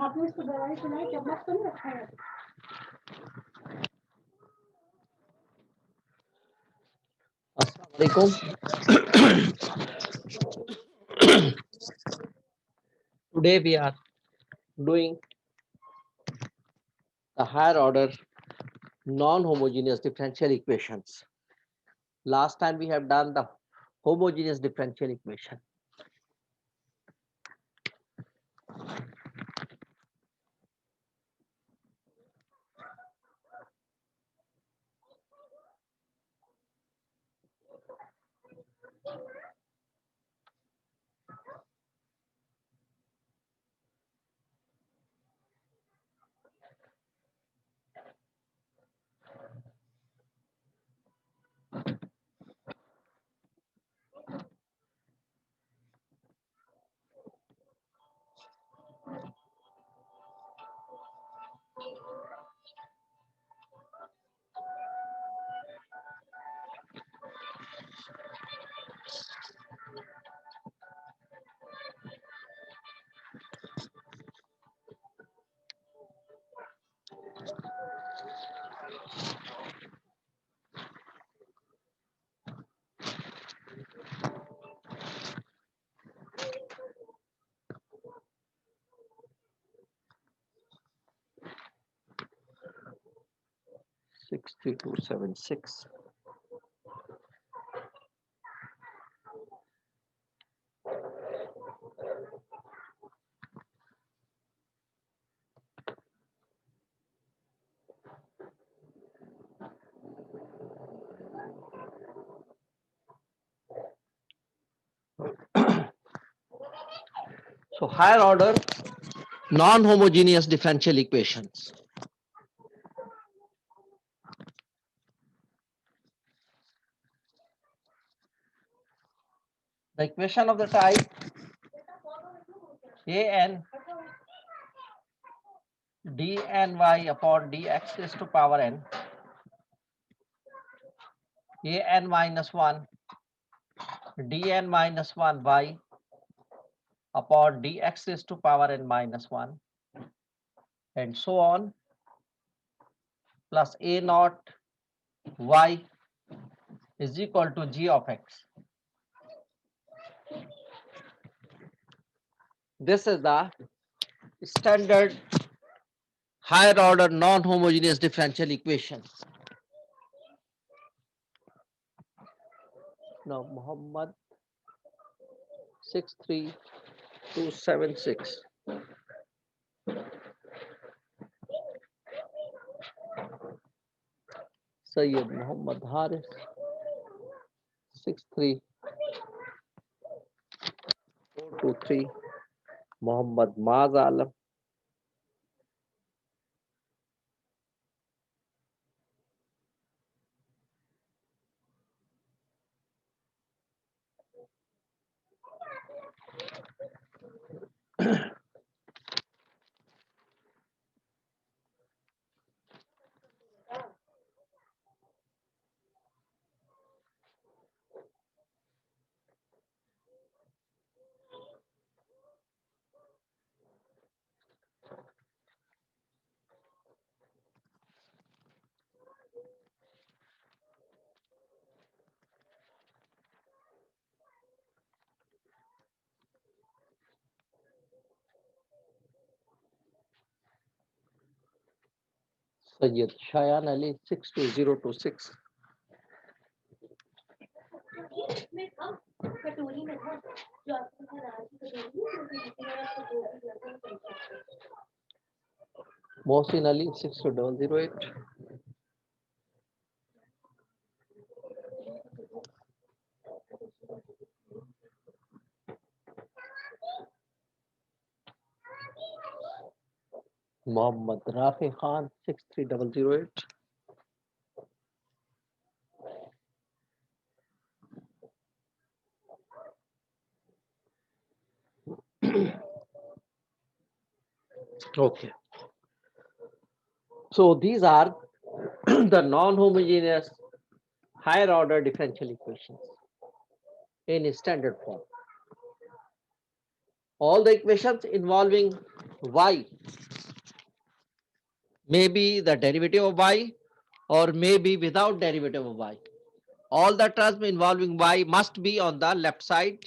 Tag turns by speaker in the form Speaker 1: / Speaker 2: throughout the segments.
Speaker 1: आपने इसको दवाई खिलाई, चम्मच तो नहीं रखा है?
Speaker 2: Assalamualaikum. Today we are doing the higher order non-homogeneous differential equations. Last time we have done the homogeneous differential equation. Six three two seven six. So higher order non-homogeneous differential equations. The equation of the type an dny upon dx raised to power n, an minus 1 dn minus 1 y upon dx raised to power n minus 1, and so on, plus a naught y is equal to g of x. This is the standard higher order non-homogeneous differential equation. Now Muhammad 63276. Sayyid Muhammad Haris 63423. Muhammad Maz Alam. Sayyid Shayan Ali 62026. Mohsin Ali 62008. Mohammad Rafi Khan 63008. Okay. So these are the non-homogeneous higher order differential equations in standard form. All the equations involving y may be the derivative of y or may be without derivative of y. All the terms involving y must be on the left side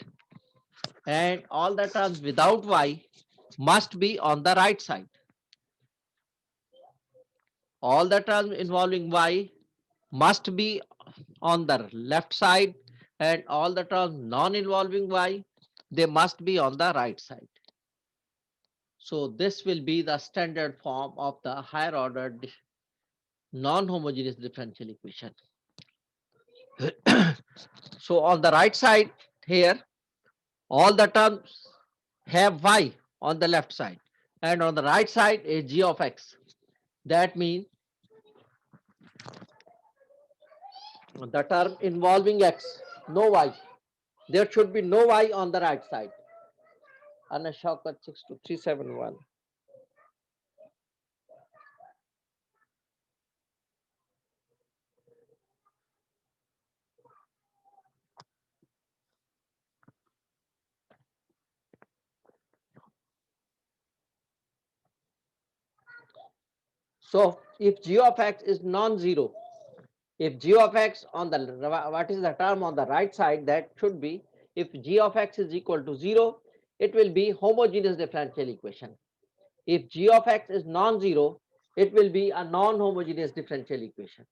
Speaker 2: and all the terms without y must be on the right side. All the terms involving y must be on the left side and all the terms non-involving y, they must be on the right side. So this will be the standard form of the higher order non-homogeneous differential equation. So on the right side here, all the terms have y on the left side and on the right side is g of x. That means the term involving x, no y. There should be no y on the right side. Anna Shaukat 62371. So if g of x is non-zero, if g of x on the, what is the term on the right side, that should be, if g of x is equal to 0, it will be homogeneous differential equation. If g of x is non-zero, it will be a non-homogeneous differential equation.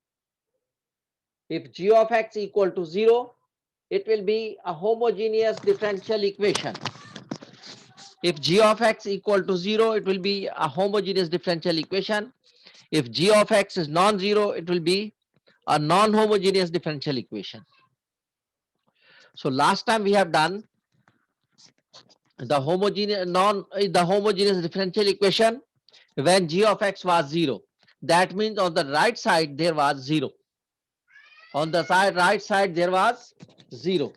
Speaker 2: If g of x equal to 0, it will be a homogeneous differential equation. If g of x equal to 0, it will be a homogeneous differential equation. If g of x is non-zero, it will be a non-homogeneous differential equation. So last time we have done the homogeneous differential equation when g of x was 0. That means on the right side there was 0. On the right side there was 0.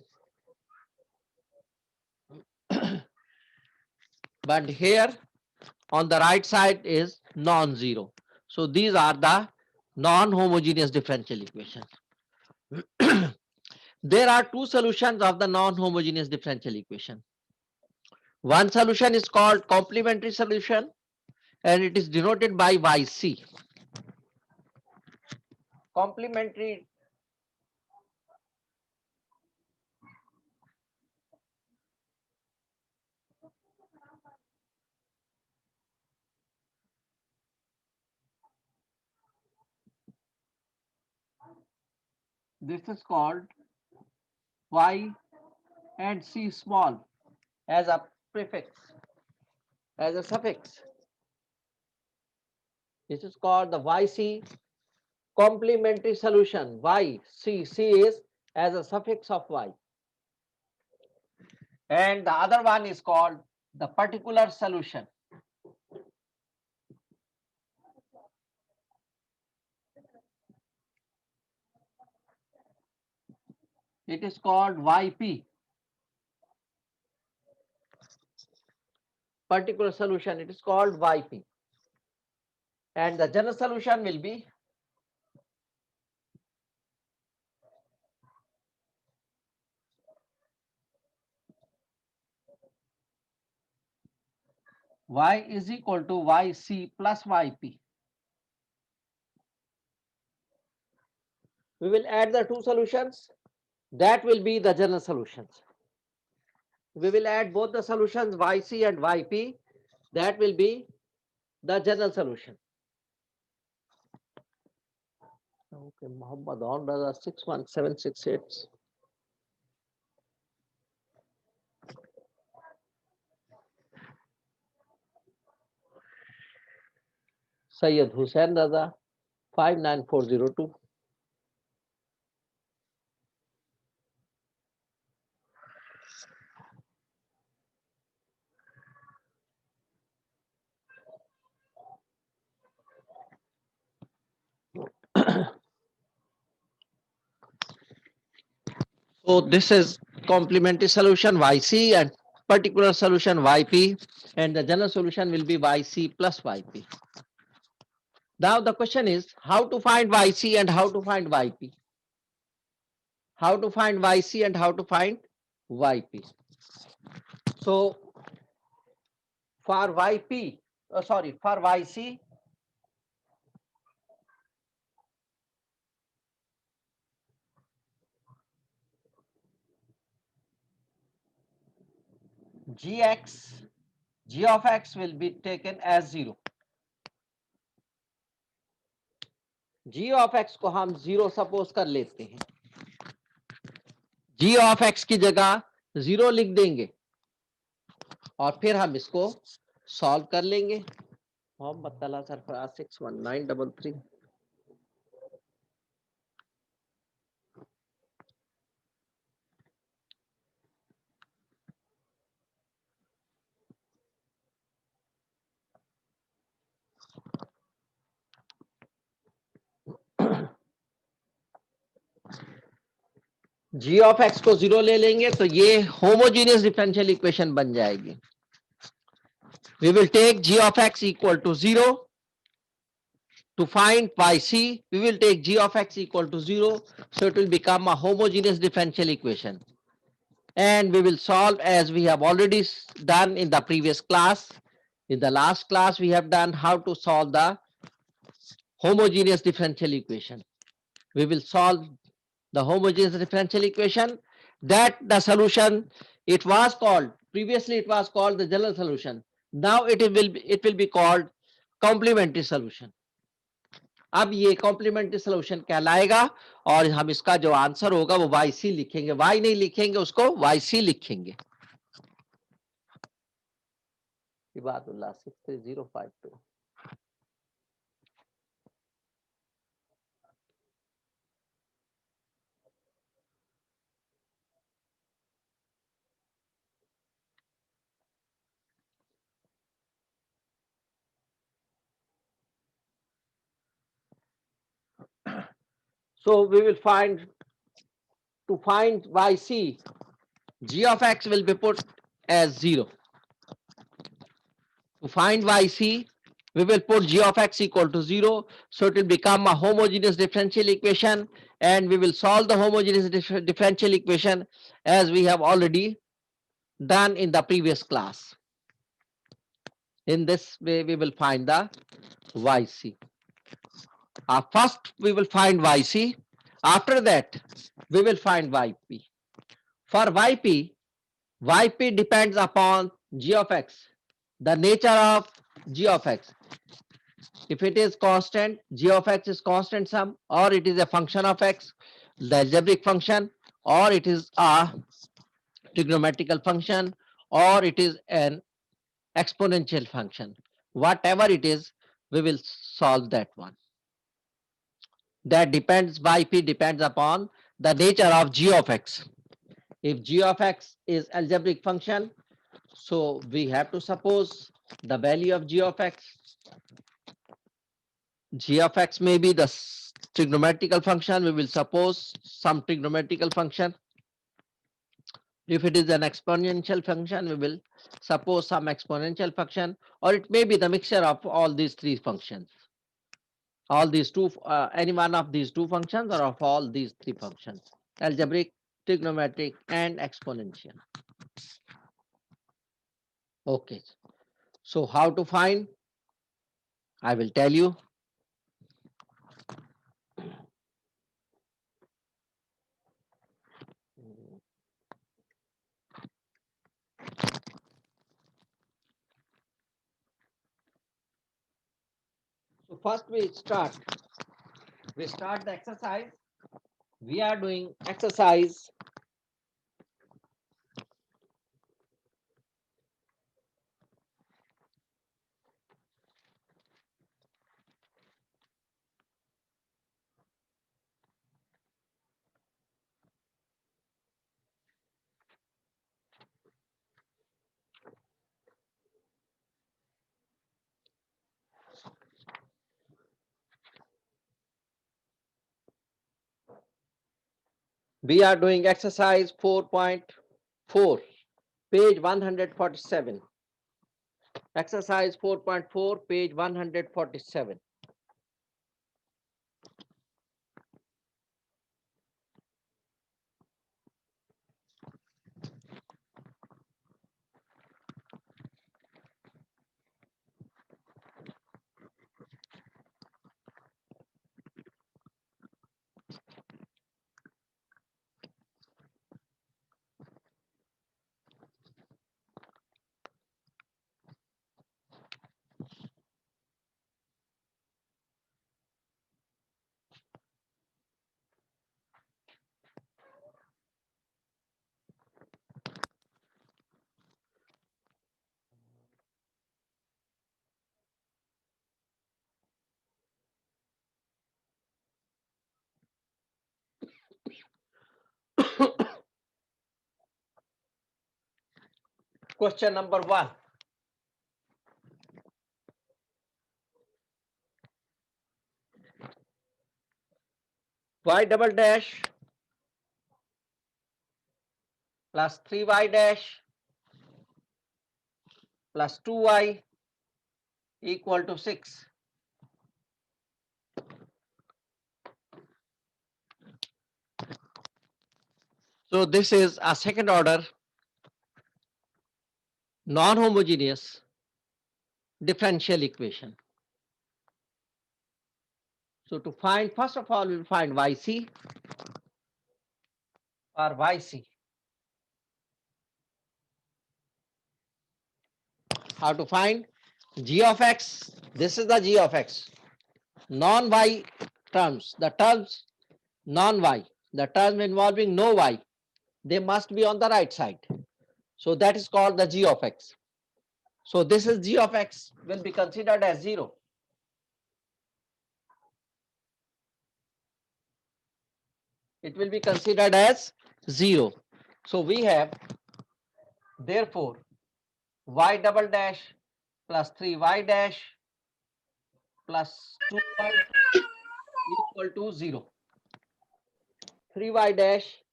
Speaker 2: But here on the right side is non-zero. So these are the non-homogeneous differential equations. There are two solutions of the non-homogeneous differential equation. One solution is called complementary solution and it is denoted by YC. Complementary this is called Y and C small as a prefix, as a suffix. This is called the YC complementary solution. C is as a suffix of Y. And the other one is called the particular solution. It is called YP. Particular solution, it is called YP. And the general solution will be Y is equal to YC plus YP. We will add the two solutions. That will be the general solutions. We will add both the solutions YC and YP. That will be the general solution. Okay, Muhammad on brother 61768. Sayyid Hussain Raza 59402. So this is complementary solution YC and particular solution YP, and the general solution will be YC plus YP. Now the question is how to find YC and how to find YP. How to find YC and how to find YP. So for YP, sorry, for YC, Gx, G of x will be taken as 0. G of x को हम 0 suppose कर लेते हैं. G of x की जगह 0 लिख देंगे और फिर हम इसको सॉल्व कर लेंगे. मोहम्मद तला सरफराज 61933. G of x को 0 ले लेंगे तो ये होमोजेनियस डिफरेंशियल इक्वेशन बन जाएगी. We will take G of x equal to 0. To find YC, we will take G of x equal to 0. So it will become a homogeneous differential equation. And we will solve as we have already done in the previous class. In the last class, we have done how to solve the homogeneous differential equation. We will solve the homogeneous differential equation. That the solution, it was called, previously it was called the general solution. Now it will be called complementary solution. अब ये complementary solution कहलाएगा और हम इसका जो answer होगा वो YC लिखेंगे. Y नहीं लिखेंगे, उसको YC लिखेंगे. Ibadullah 63052. So we will find, to find YC, G of x will be put as 0. To find YC, we will put G of x equal to 0. So it will become a homogeneous differential equation, and we will solve the homogeneous differential equation as we have already done in the previous class. In this way, we will find the YC. First, we will find YC. After that, we will find YP. For YP, YP depends upon G of x, the nature of G of x. If it is constant, G of x is constant sum, or it is a function of x, the algebraic function, or it is a trigonometrical function, or it is an exponential function. Whatever it is, we will solve that one. That depends, YP depends upon the nature of G of x. If G of x is algebraic function, so we have to suppose the value of G of x. G of x may be the trigonometrical function, we will suppose some trigonometrical function. If it is an exponential function, we will suppose some exponential function, or it may be the mixture of all these three functions. All these two, any one of these two functions, or of all these three functions: algebraic, trigonometric, and exponential. Okay, so how to find? I will tell you. So first we start the exercise. We are doing exercise We are doing exercise 4.4, page 147. Exercise 4.4, page 147. Question number 1. Y double dash plus 3y dash plus 2y equal to 6. So this is a second order non-homogeneous differential equation. So to find, first of all, we'll find YC or YC. How to find g of x? This is the g of x. Non-y terms, the terms non-y, the terms involving no y, they must be on the right side. So that is called the g of x. So this is g of x will be considered as 0. It will be considered as 0. So we have, therefore, y double dash plus 3y dash plus 2y equal to 0. 3y dash,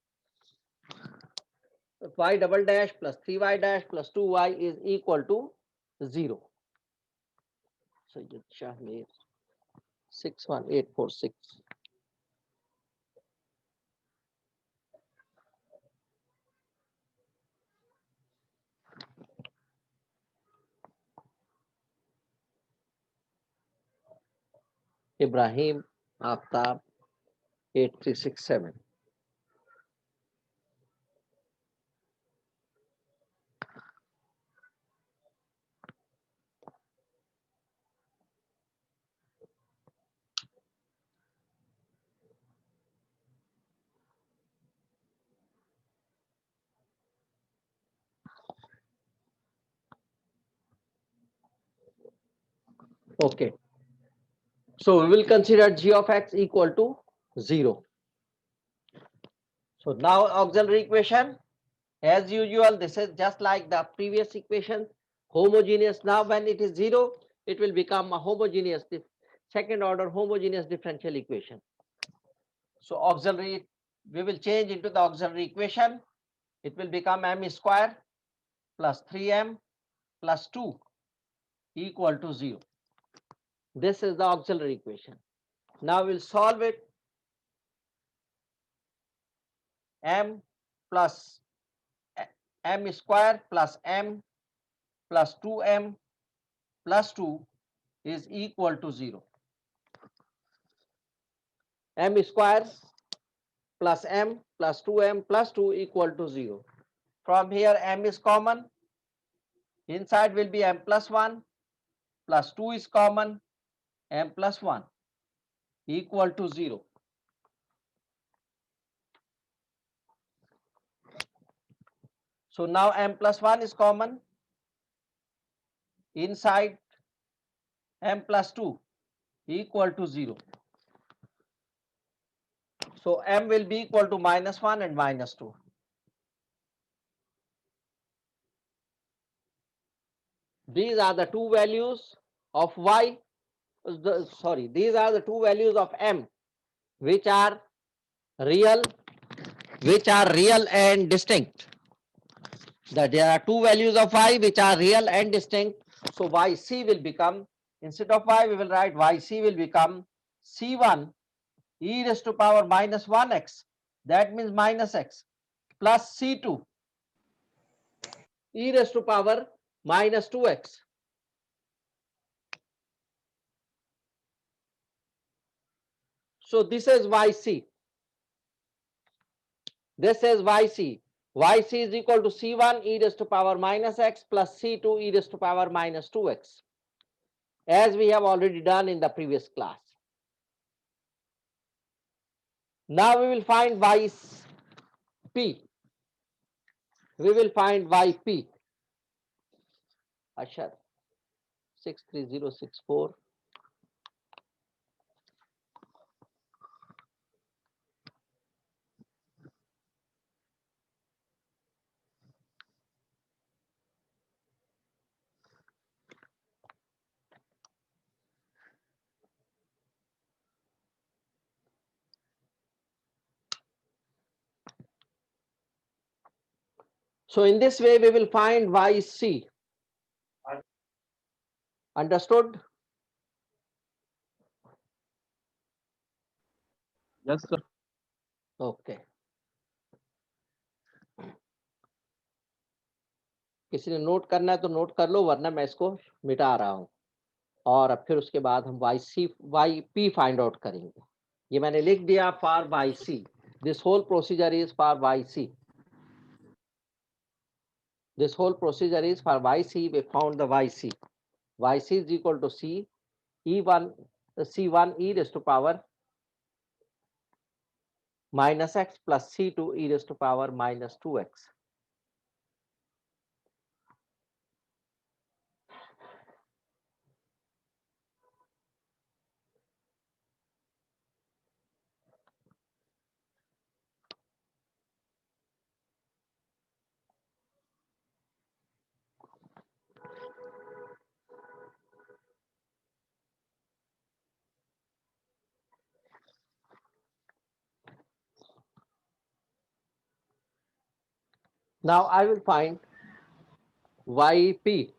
Speaker 2: y double dash plus 3y dash plus 2y is equal to 0. So you Shah 61846. Ibrahim Aftab 8367. Okay. So we will consider g of x equal to 0. So now auxiliary equation, as usual, this is just like the previous equation, homogeneous. Now when it is 0, it will become a homogeneous, second order homogeneous differential equation. So auxiliary, we will change into the auxiliary equation. It will become m square plus 3m plus 2 equal to 0. This is the auxiliary equation. Now we'll solve it. M plus m square plus m plus 2m plus 2 is equal to 0. M square plus m plus 2m plus 2 equal to 0. From here m is common. Inside will be m plus 1 plus 2 is common, m plus 1 equal to 0. So now m plus 1 is common. Inside m plus 2 equal to 0. So m will be equal to minus 1 and minus 2. These are the two values of y. These are the two values of m which are real which are real and distinct. That there are two values of y which are real and distinct. So yc will become, instead of y, we will write yc will become c1 e raised to power minus 1x. That means minus x plus c2 e raised to power minus 2x. So this is yc. This is yc. Yc is equal to c1 e raised to power minus x plus c2 e raised to power minus 2x, as we have already done in the previous class. Now we will find yp. We will find yp. Ashar 63064. So in this way we will find yc. Understood?
Speaker 3: Yes, sir.
Speaker 2: Okay. किसी ने note करना है तो note कर लो, वरना मैं इसको मिटा रहा हूं और अब फिर उसके बाद हम yp फाइंड आउट करेंगे. ये मैंने लिख दिया for yc. This whole procedure is for yc. This whole procedure is for yc. We found the yc. Yc is equal to c e1 c1 e raised to power minus x plus c2 e raised to power minus 2x. Now I will find yp.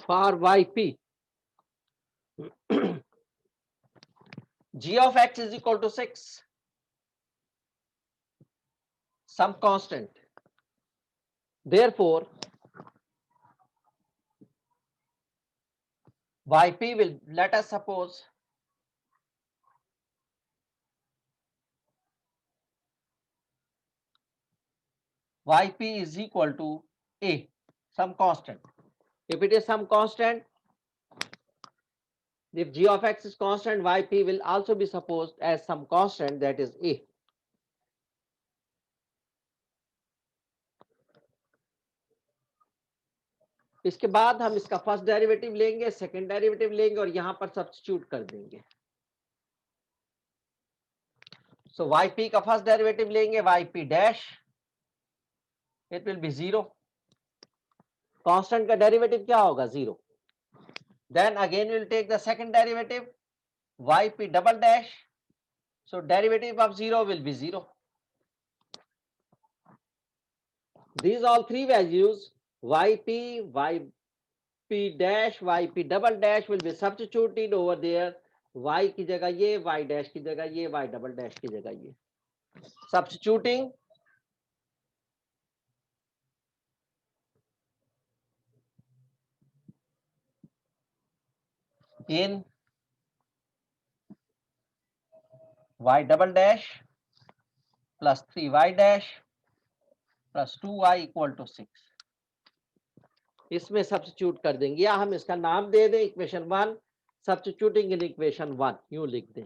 Speaker 2: For yp, g of x is equal to 6, some constant. Therefore, yp will, let us suppose yp is equal to a, some constant. If it is some constant, if g of x is constant, yp will also be supposed as some constant, that is a. इसके बाद हम इसका first derivative लेंगे, second derivative लेंगे और यहां पर substitute कर देंगे. सो yp का फर्स्ट डेरिवेटिव लेंगे, yp dash, it will be 0. Constant का डेरिवेटिव क्या होगा? 0. Then again will take the second derivative, yp double dash, so derivative of 0 will be 0. These all three values, yp, yp dash, yp double dash will be substituted over there. Y की जगह ये, y dash की जगह ये, y double dash की जगह ये. Substituting in y double dash plus 3y dash plus 2y equal to 6. इसमें सब्स्टिट्यूट कर देंगे, या हम इसका नाम दे दें इक्वेशन 1, सब्स्टिट्यूटिंग इन इक्वेशन 1, यूं लिख दें.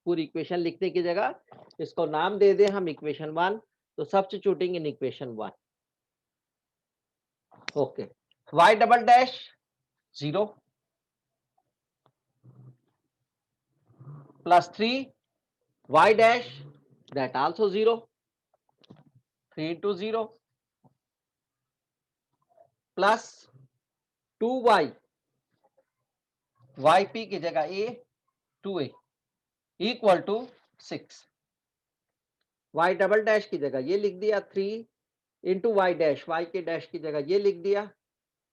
Speaker 2: पूरी इक्वेशन लिखने की जगह इसको नाम दे दें हम इक्वेशन 1, तो substituting in equation 1. Okay. y double dash 0 plus 3 y dash, that also 0, 3 into 0 plus 2y, yp की जगह a 2a equal to 6, y double dash की जगह ये लिख दिया 3 इंटू वाई डैश, y के डैश की जगह ये लिख दिया,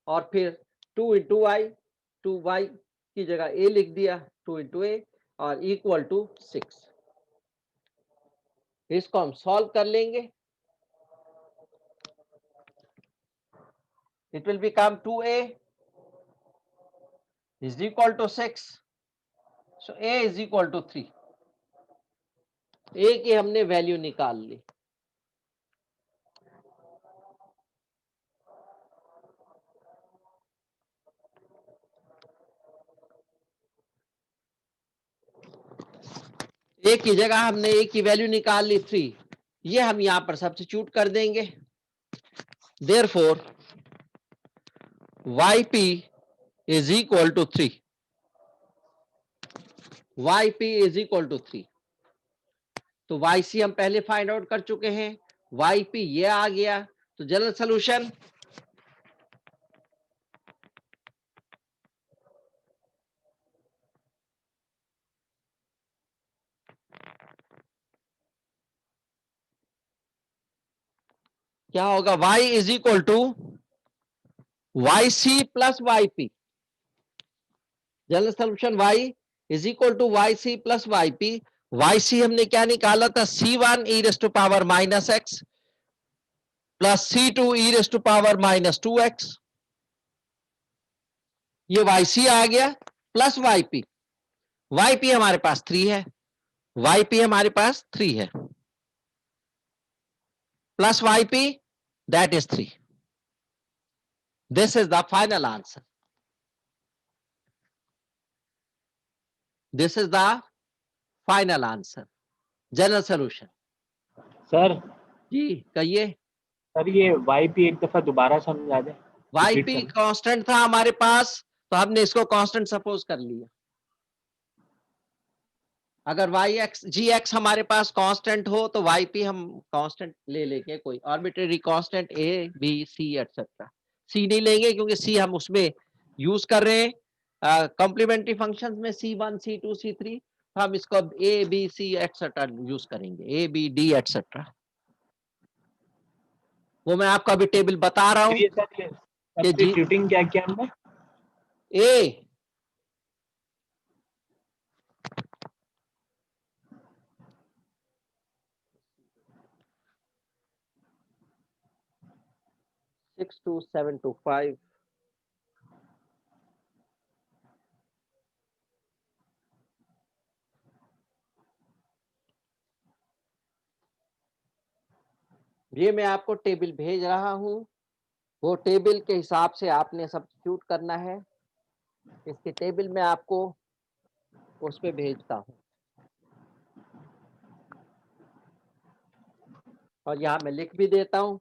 Speaker 2: और फिर 2 इंटू वाई, 2y की जगह a लिख दिया, 2 इंटू a और इक्वल टू 6। इसको हम सॉल्व कर लेंगे। It will become 2a is equal to 6, so a is equal to 3। a की हमने वैल्यू निकाल ली। a की जगह हमने a की वैल्यू निकाल ली 3, ये हम यहां पर सब्स्टिट्यूट कर देंगे। Therefore yp is equal to 3, yp is equal to 3। तो yc हम पहले फाइंड आउट कर चुके हैं, yp ये आ गया। तो जनरल सॉल्यूशन क्या होगा, y is equal to yc plus yp। General solution y is equal to yc plus yp। yc हमने क्या निकाला था, c1 e raise to power minus x plus c2 e raise to power minus 2x, ये yc आ गया, plus yp। yp हमारे पास 3 है, yp हमारे पास 3 है, plus yp that is 3। This is the final answer. This is the final answer, general solution.
Speaker 3: Sir
Speaker 2: जी कहिए।
Speaker 3: Sir ये yp एक दफा दोबारा समझा दें।
Speaker 2: yp कांस्टेंट था हमारे पास, तो हमने इसको कांस्टेंट सपोज कर लिया। अगर yx gx हमारे पास कांस्टेंट हो तो yp हम कांस्टेंट ले लेंगे, कोई arbitrary constant a b c etcetera. c नहीं लेंगे क्योंकि c हम उसमें यूज कर रहे हैं कॉम्प्लीमेंट्री फंक्शंस में c1 c2 c3, हम इसको a b c etcetera use करेंगे, a b d एटसेट्रा। वो मैं आपको अभी टेबल बता रहा हूँ।
Speaker 3: सब्स्टिट्यूटिंग क्या किया हमने,
Speaker 2: a सिक्स टू 7 to 5 ये मैं आपको टेबल भेज रहा हूं, वो टेबल के हिसाब से आपने सब्स्टिट्यूट करना है। इसके टेबल में आपको उस पे भेजता हूं, और यहाँ मैं लिख भी देता हूं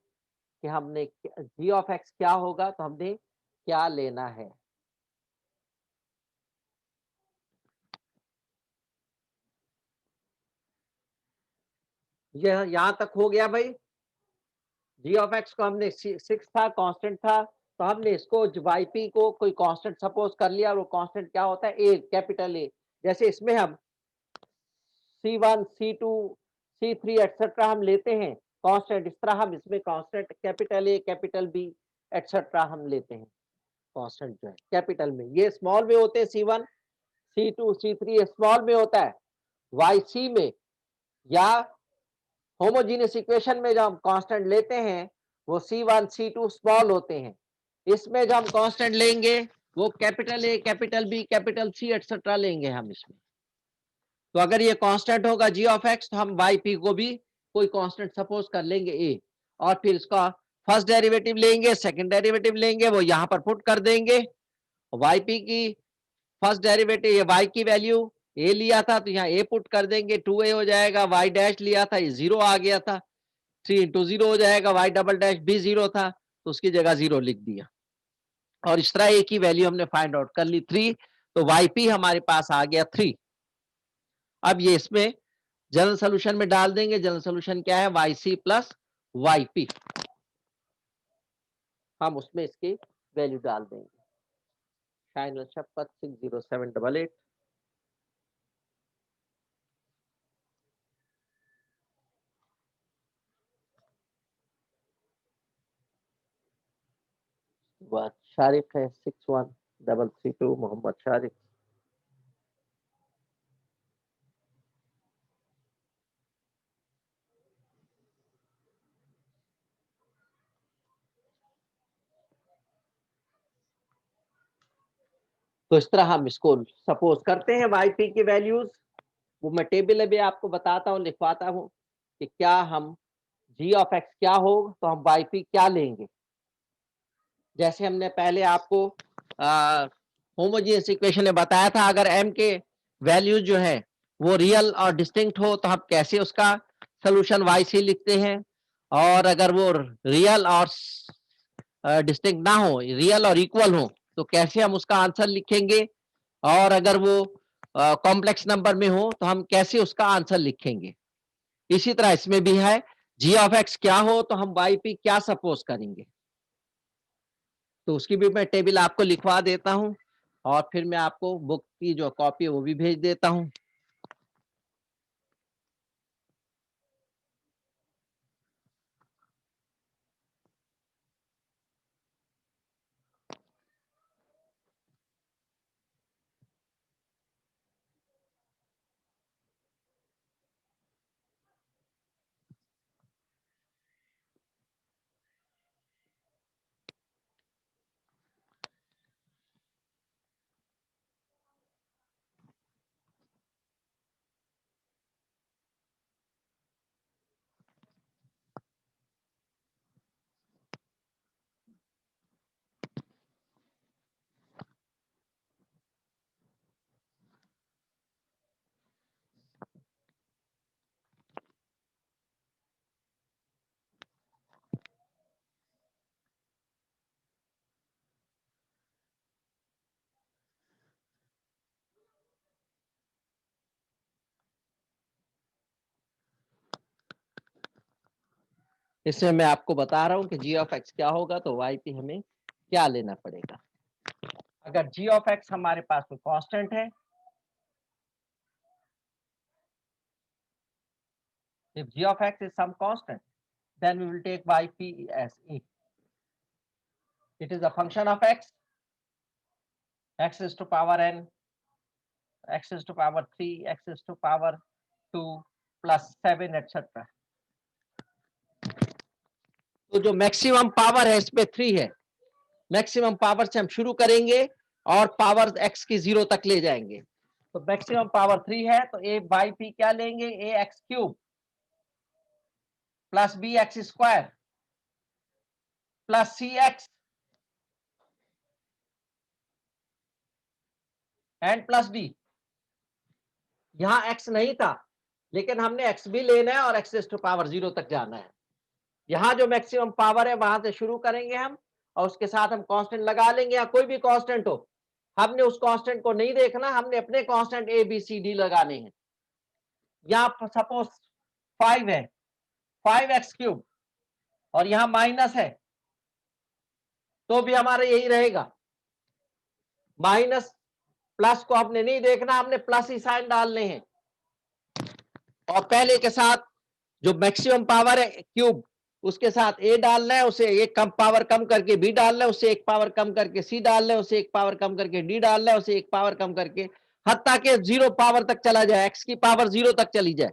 Speaker 2: कि हमने g ऑफ x क्या होगा, तो हमने क्या लेना है। यह यहां तक हो गया भाई। g ऑफ x को हमने 6 था, कांस्टेंट था, तो हमने इसको yp को कोई कांस्टेंट सपोज कर लिया, और वो कांस्टेंट क्या होता है, a, कैपिटल A। जैसे इसमें हम c1 c2 c3 एटसेट्रा हम लेते हैं कांस्टेंट, इस तरह हम इसमें constant capital A capital B etcetera हम लेते हैं कांस्टेंट जो है कैपिटल में। ये स्मॉल में होते हैं, c1 c2 c3 स्मॉल में होता है। yc में या होमोजीनियस इक्वेशन में जो हम कांस्टेंट लेते हैं वो c1 c2 स्मॉल होते हैं। इसमें जो हम कांस्टेंट लेंगे वो capital A capital B capital C etcetera लेंगे हम इसमें। तो अगर ये कांस्टेंट होगा g ऑफ x, तो हम yp को भी कोई कांस्टेंट सपोज कर लेंगे a, और फिर इसका फर्स्ट डेरिवेटिव लेंगे, सेकंड डेरिवेटिव लेंगे, वो यहां पर पुट कर देंगे। yp की फर्स्ट डेरिवेटिव, ये y की वैल्यू a लिया था तो यहाँ a पुट कर देंगे, 2a हो जाएगा। y डैश लिया था, ये 0 आ गया था, 3 into 0 हो जाएगा। y डबल डैश भी 0 था तो उसकी जगह 0 लिख दिया। और इस तरह ए की वैल्यू हमने फाइंड आउट कर ली 3, तो yp हमारे पास आ गया 3। अब ये इसमें जनरल सोल्यूशन में डाल देंगे। जनरल सोल्यूशन क्या है, yc प्लस yp, हम उसमें इसकी वैल्यू डाल देंगे। शाइन शपथ 60788। शारिक है 61332, मोहम्मद शारिक। तो इस तरह हम इसको सपोज करते हैं yp की वैल्यूज। वो मैं टेबल अभी आपको बताता हूँ, लिखवाता हूँ कि क्या हम g ऑफ x क्या हो तो हम yp क्या लेंगे। जैसे हमने पहले आपको होमोजेनियस इक्वेशन में बताया था, अगर m के वैल्यूज जो है वो रियल और डिस्टिंक्ट हो तो हम कैसे उसका सोल्यूशन yc लिखते हैं, और अगर वो रियल और डिस्टिंक्ट ना हो, रियल और इक्वल हो, तो कैसे हम उसका आंसर लिखेंगे, और अगर वो कॉम्प्लेक्स नंबर में हो तो हम कैसे उसका आंसर लिखेंगे। इसी तरह इसमें भी है, g ऑफ x क्या हो तो हम yp क्या सपोज करेंगे। तो उसकी भी मैं टेबल आपको लिखवा देता हूं, और फिर मैं आपको बुक की जो कॉपी है वो भी भेज देता हूं। इसमें मैं आपको बता रहा हूं कि g ऑफ x क्या होगा तो yp हमें क्या लेना पड़ेगा। अगर g ऑफ x हमारे पास कोई कांस्टेंट है, if g of x is some constant, then we will take yp as a. It is a function of x is to power n, x is to power 3, x is to power 2 plus 7 etc. तो जो maximum power है इसमें 3 है। Maximum power से हम शुरू करेंगे और पावर x की 0 तक ले जाएंगे। तो मैक्सिमम पावर 3 है, तो a बाई पी क्या लेंगे, a x cube plus b x square plus c x and plus d. यहां x नहीं था, लेकिन हमने x भी लेना है और x टू पावर 0 तक जाना है। यहां जो मैक्सिमम पावर है वहां से शुरू करेंगे हम, और उसके साथ हम कांस्टेंट लगा लेंगे, या कोई भी कांस्टेंट हो। हमने उस कांस्टेंट को नहीं देखना, हमने अपने constant a b c d लगाने हैं। यहाँ सपोज 5 है, 5x क्यूब, और यहां माइनस है तो भी हमारा यही रहेगा। माइनस प्लस को हमने नहीं देखना, हमने प्लस ही साइन डालने हैं, और पहले के साथ जो मैक्सिमम पावर है क्यूब उसके साथ ए डालना है, उसे एक कम पावर कम करके बी डालना है, उससे एक पावर कम करके सी डालना है, उसे एक पावर कम करके डी डालना है, उसे एक पावर कम करके हत्ता के 0 पावर तक चला जाए, एक्स की पावर 0 तक चली जाए।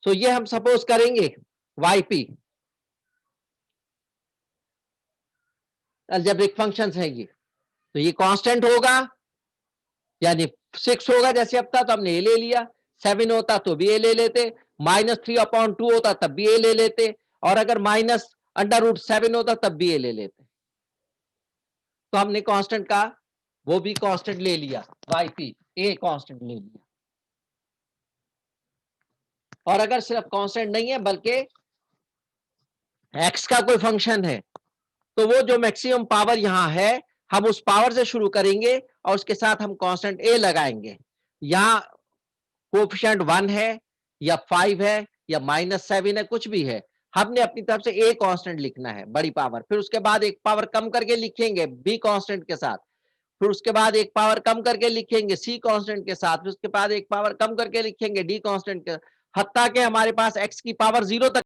Speaker 2: तो ये हम सपोज करेंगे yp अलजेब्रिक फंक्शंस है ये। तो ये कांस्टेंट होगा, यानी 6 होगा जैसे अब था तो हमने ए ले लिया, 7 होता तो भी ए ले लेते, -3/2 होता तब भी ए ले लेते, और अगर -√7 होता तब भी ए ले लेते। तो हमने कांस्टेंट का वो भी कांस्टेंट ले लिया, yp ए कांस्टेंट ले लिया। और अगर सिर्फ कांस्टेंट नहीं है बल्कि x का कोई फंक्शन है, तो वो जो मैक्सिमम पावर यहाँ है हम उस पावर से शुरू करेंगे और उसके साथ हम कांस्टेंट a लगाएंगे। यहाँ कोएफिशिएंट 1 है या 5 है या -7 है, कुछ भी है, हमने अपनी तरफ से a कांस्टेंट लिखना है, बड़ी पावर। फिर उसके बाद एक पावर कम करके लिखेंगे b कांस्टेंट के साथ, फिर उसके बाद एक पावर कम करके लिखेंगे c कांस्टेंट के साथ, फिर उसके बाद एक पावर कम करके लिखेंगे d कांस्टेंट के, हत्ता के हमारे पास x की पावर 0 तक